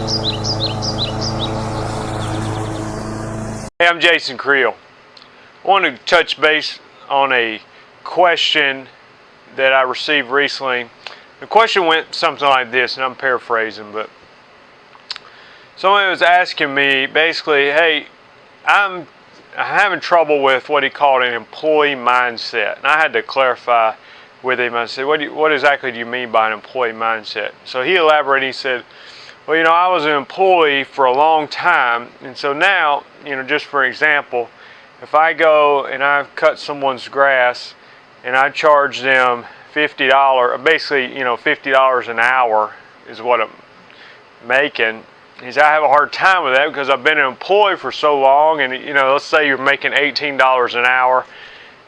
Hey, I'm Jason Creel. I want to touch base on a question that I received recently. The question went something like this, and I'm paraphrasing, but someone was asking me basically, hey, I'm having trouble with what he called an employee mindset. And I had to clarify with him. I said, what exactly do you mean by an employee mindset? So he elaborated. He said, well, I was an employee for a long time, and so now, just for example, if I go and I've cut someone's grass and I charge them $50, basically, $50 an hour is what I'm making. He said, I have a hard time with that because I've been an employee for so long, and let's say you're making $18 an hour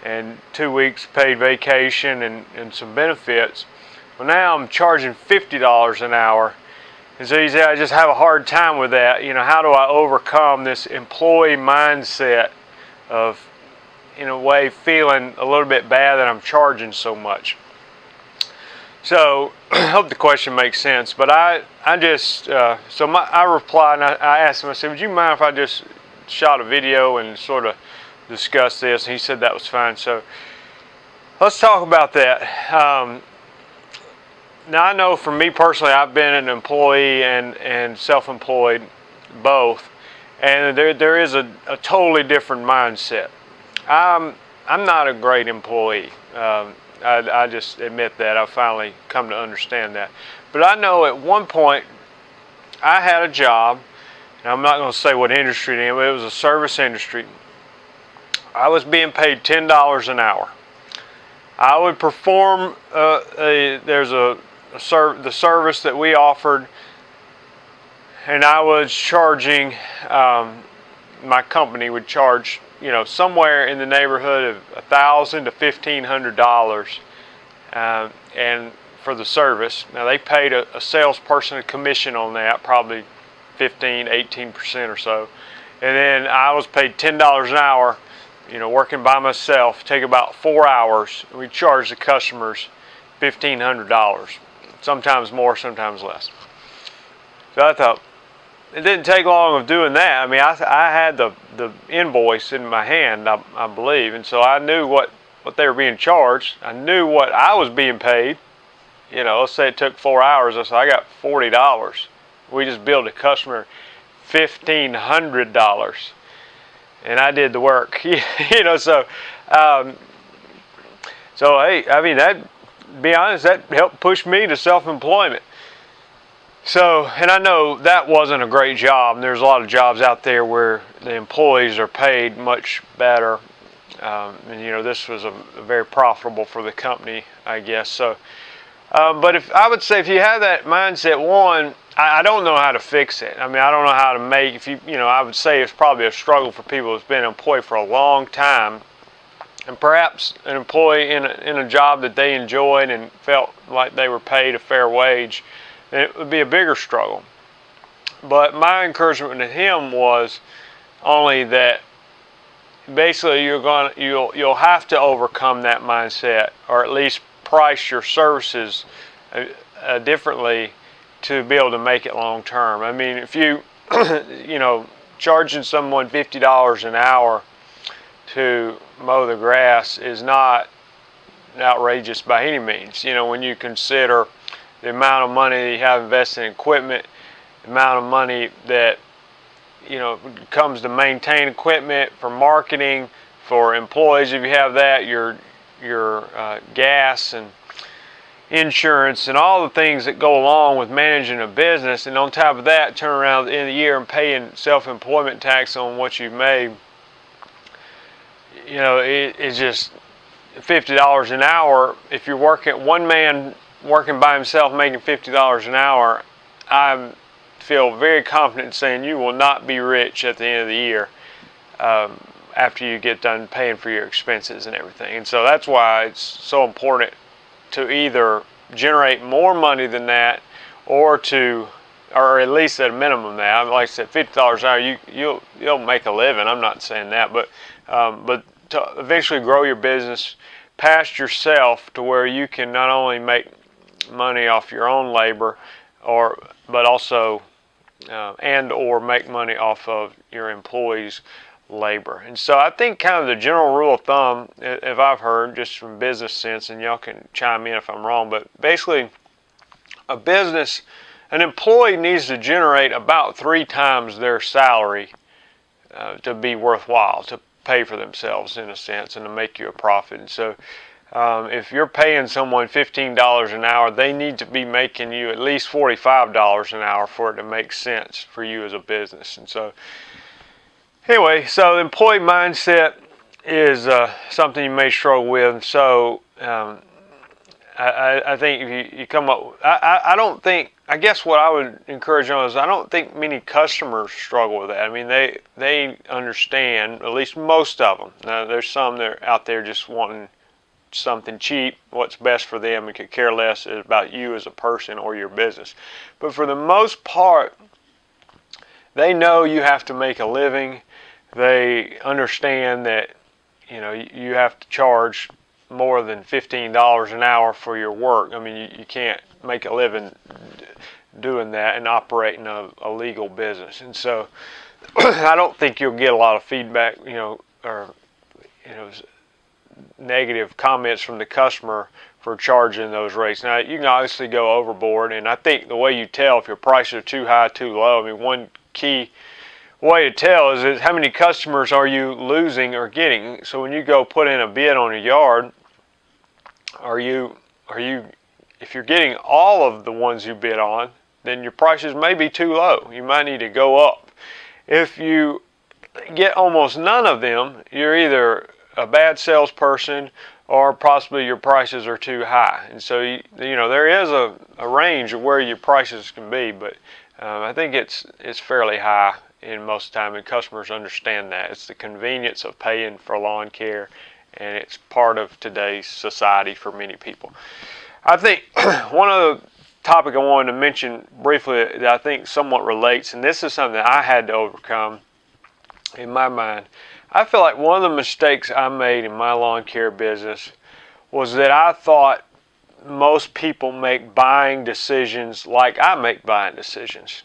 and 2 weeks paid vacation and some benefits. Well, now I'm charging $50 an hour. And so he said, I just have a hard time with that. How do I overcome this employee mindset of, in a way, feeling a little bit bad that I'm charging so much? So I hope the question makes sense. But I replied and I asked him, I said, would you mind if I just shot a video and sort of discuss this? And he said that was fine. So let's talk about that. Now, I know for me personally, I've been an employee and self-employed, both, and there is a totally different mindset. I'm not a great employee. I just admit that. I've finally come to understand that. But I know at one point I had a job, and I'm not going to say what industry it is, but it was a service industry. I was being paid $10 an hour. I would perform the service that we offered, and I was charging, my company would charge, somewhere in the neighborhood of $1,000 to $1,500, and for the service. Now they paid a salesperson a commission on that, probably 15-18% or so, and then I was paid $10 an hour, working by myself. Take about 4 hours. We charge the customers $1,500. Sometimes more, sometimes less. So I thought, it didn't take long of doing that. I mean, I had the invoice in my hand, I believe, and so I knew what they were being charged. I knew what I was being paid. Let's say it took 4 hours. I said, I got $40. We just billed a customer $1,500, and I did the work. So hey, I mean, that, be honest, that helped push me to self-employment. So, and I know that wasn't a great job, and there's a lot of jobs out there where the employees are paid much better, and this was a very profitable for the company, I guess. So, but I would say if you have that mindset, one, I don't know how to fix it. I mean, I don't know how to make, I would say it's probably a struggle for people who's been an employee for a long time, and perhaps an employee in a job that they enjoyed and felt like they were paid a fair wage, then it would be a bigger struggle. But my encouragement to him was only that basically you'll have to overcome that mindset, or at least price your services differently to be able to make it long term. I mean, if you charging someone $50 an hour to mow the grass is not outrageous by any means. When you consider the amount of money that you have invested in equipment, the amount of money that comes to maintain equipment, for marketing, for employees if you have that, your gas and insurance and all the things that go along with managing a business, and on top of that, turn around at the end of the year and paying self-employment tax on what you've made. It's just $50 an hour. If you're one man working by himself making $50 an hour, I feel very confident saying you will not be rich at the end of the year after you get done paying for your expenses and everything. And so that's why it's so important to either generate more money than that, or at least at a minimum that. Like I said, $50 an hour, you'll make a living. I'm not saying that, but to eventually grow your business past yourself to where you can not only make money off your own labor, but also and or make money off of your employees' labor. And so I think kind of the general rule of thumb, if I've heard just from business sense, and y'all can chime in if I'm wrong, but basically an employee needs to generate about 3 times their salary to be worthwhile, to pay for themselves in a sense, and to make you a profit. And so if you're paying someone $15 an hour, they need to be making you at least $45 an hour for it to make sense for you as a business. And so anyway, so the employee mindset is something you may struggle with. So I think if you come up, I don't think, I guess what I would encourage on is I don't think many customers struggle with that. I mean, they understand, at least most of them. Now, there's some that are out there just wanting something cheap, what's best for them, and could care less about you as a person or your business. But for the most part, they know you have to make a living. They understand that, you know, you have to charge more than $15 an hour for your work. I mean, you can't make a living doing that and operating a legal business. And so I don't think you'll get a lot of feedback, or negative comments from the customer for charging those rates. Now, you can obviously go overboard, and I think the way you tell if your prices are too high, too low, I mean, one key way to tell is how many customers are you losing or getting. So when you go put in a bid on a yard, if you're getting all of the ones you bid on, then your prices may be too low. You might need to go up. If you get almost none of them, you're either a bad salesperson or possibly your prices are too high. And so there is a range of where your prices can be, but I think it's fairly high in most of the time, and customers understand that. It's the convenience of paying for lawn care, and it's part of today's society for many people. I think one other topic I wanted to mention briefly that I think somewhat relates, and this is something that I had to overcome in my mind. I feel like one of the mistakes I made in my lawn care business was that I thought most people make buying decisions like I make buying decisions.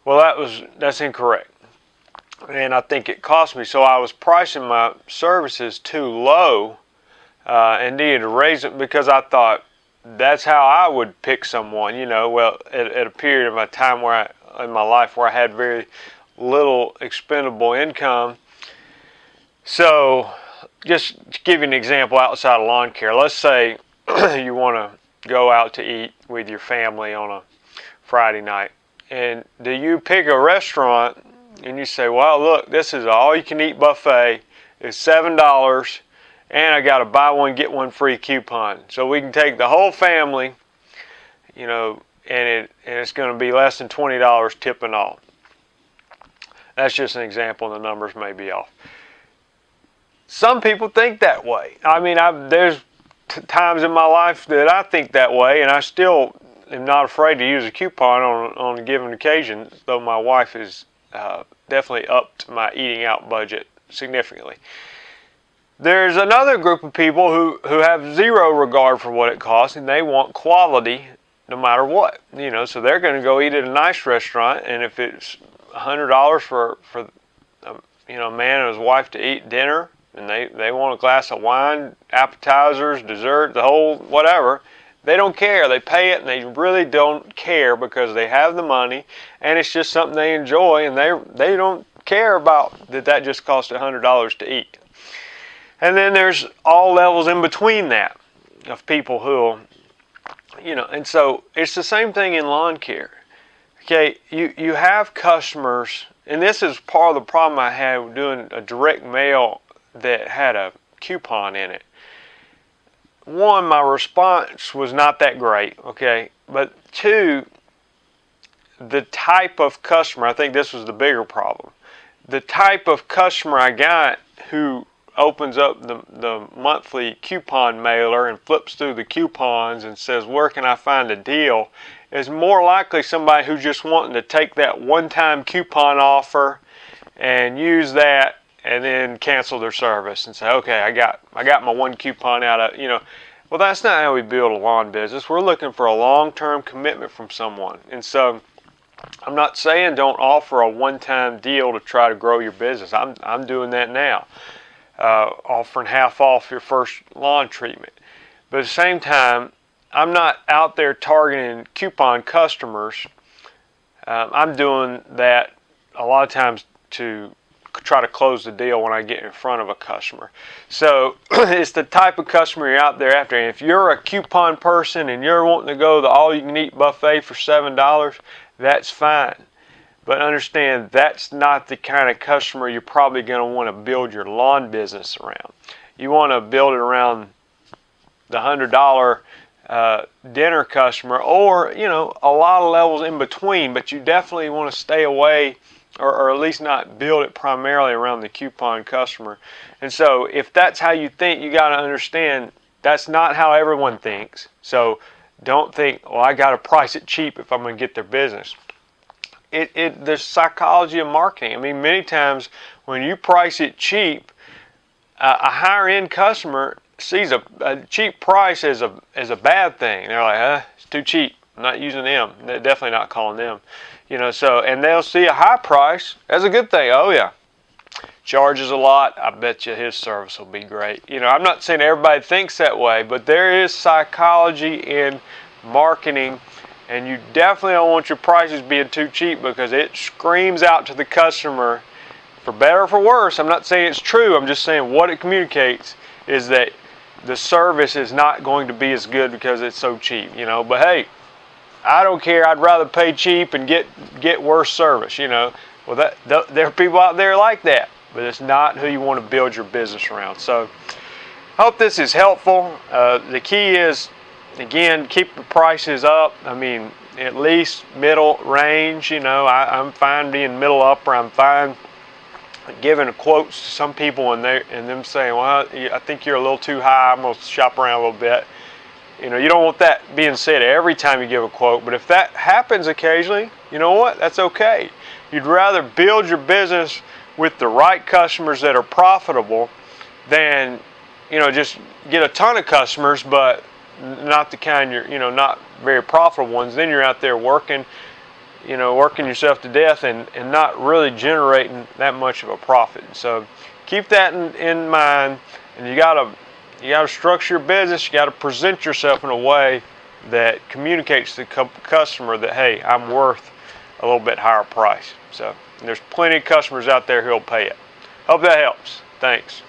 Well, that's incorrect. And I think it cost me. So I was pricing my services too low and needed to raise it because I thought that's how I would pick someone. Well, at a period of my time in my life where I had very little expendable income. So just to give you an example outside of lawn care, let's say you want to go out to eat with your family on a Friday night. And do you pick a restaurant and you say, well, look, this is an all-you-can-eat buffet. It's $7, and I got a buy one, get one free coupon. So we can take the whole family, and it's going to be less than $20 tip and all. That's just an example, and the numbers may be off. Some people think that way. I mean, there's times in my life that I think that way, and I still am not afraid to use a coupon on a given occasion, though my wife is definitely upped my eating out budget significantly. There's another group of people who have zero regard for what it costs, and they want quality no matter what. So they're going to go eat at a nice restaurant, and if it's $100 for a man and his wife to eat dinner, and they want a glass of wine, appetizers, dessert, the whole whatever, they don't care. They pay it, and they really don't care because they have the money, and it's just something they enjoy, and they don't care about that just cost $100 to eat. And then there's all levels in between that of people who, and so it's the same thing in lawn care. Okay, you have customers, and this is part of the problem I had doing a direct mail that had a coupon in it. One, my response was not that great, okay? But two, the type of customer, I think this was the bigger problem. The type of customer I got who opens up the monthly coupon mailer and flips through the coupons and says, where can I find a deal, is more likely somebody who's just wanting to take that one-time coupon offer and use that and then cancel their service and say, okay, I got my one coupon out of, Well, that's not how we build a lawn business. We're looking for a long-term commitment from someone. And so I'm not saying don't offer a one-time deal to try to grow your business. I'm doing that now, offering half off your first lawn treatment. But at the same time, I'm not out there targeting coupon customers. I'm doing that a lot of times to try to close the deal when I get in front of a customer. So it's the type of customer you're out there after. And if you're a coupon person and you're wanting to go the all-you-can-eat buffet for $7, that's fine. But understand that's not the kind of customer you're probably going to want to build your lawn business around. You want to build it around the $100 dinner customer, or a lot of levels in between. But you definitely want to stay away, or at least not build it primarily around the coupon customer. And so if that's how you think, you got to understand that's not how everyone thinks. So don't think, well, I got to price it cheap if I'm going to get their business. The psychology of marketing. I mean, many times when you price it cheap, a higher end customer sees a cheap price as a bad thing. They're like, it's too cheap. I'm not using them. They're definitely not calling them. And they'll see a high price as a good thing. Oh yeah, charges a lot. I bet you his service will be great. I'm not saying everybody thinks that way, but there is psychology in marketing. And you definitely don't want your prices being too cheap, because it screams out to the customer, for better or for worse. I'm not saying it's true. I'm just saying what it communicates is that the service is not going to be as good because it's so cheap. But hey, I don't care. I'd rather pay cheap and get worse service. Well, there are people out there like that, but it's not who you want to build your business around. So I hope this is helpful. The key is, again, keep the prices up. I mean, at least middle range. I'm fine being middle upper. I'm fine giving quotes to some people and them saying, well, I think you're a little too high. I'm going to shop around a little bit. You don't want that being said every time you give a quote. But if that happens occasionally, you know what? That's okay. You'd rather build your business with the right customers that are profitable than, just get a ton of customers, but not the kind not very profitable ones. Then you're out there working yourself to death and not really generating that much of a profit. So keep that in mind, and you gotta structure your business. You gotta present yourself in a way that communicates to the customer that, hey, I'm worth a little bit higher price. So there's plenty of customers out there who'll pay it. Hope that helps. Thanks.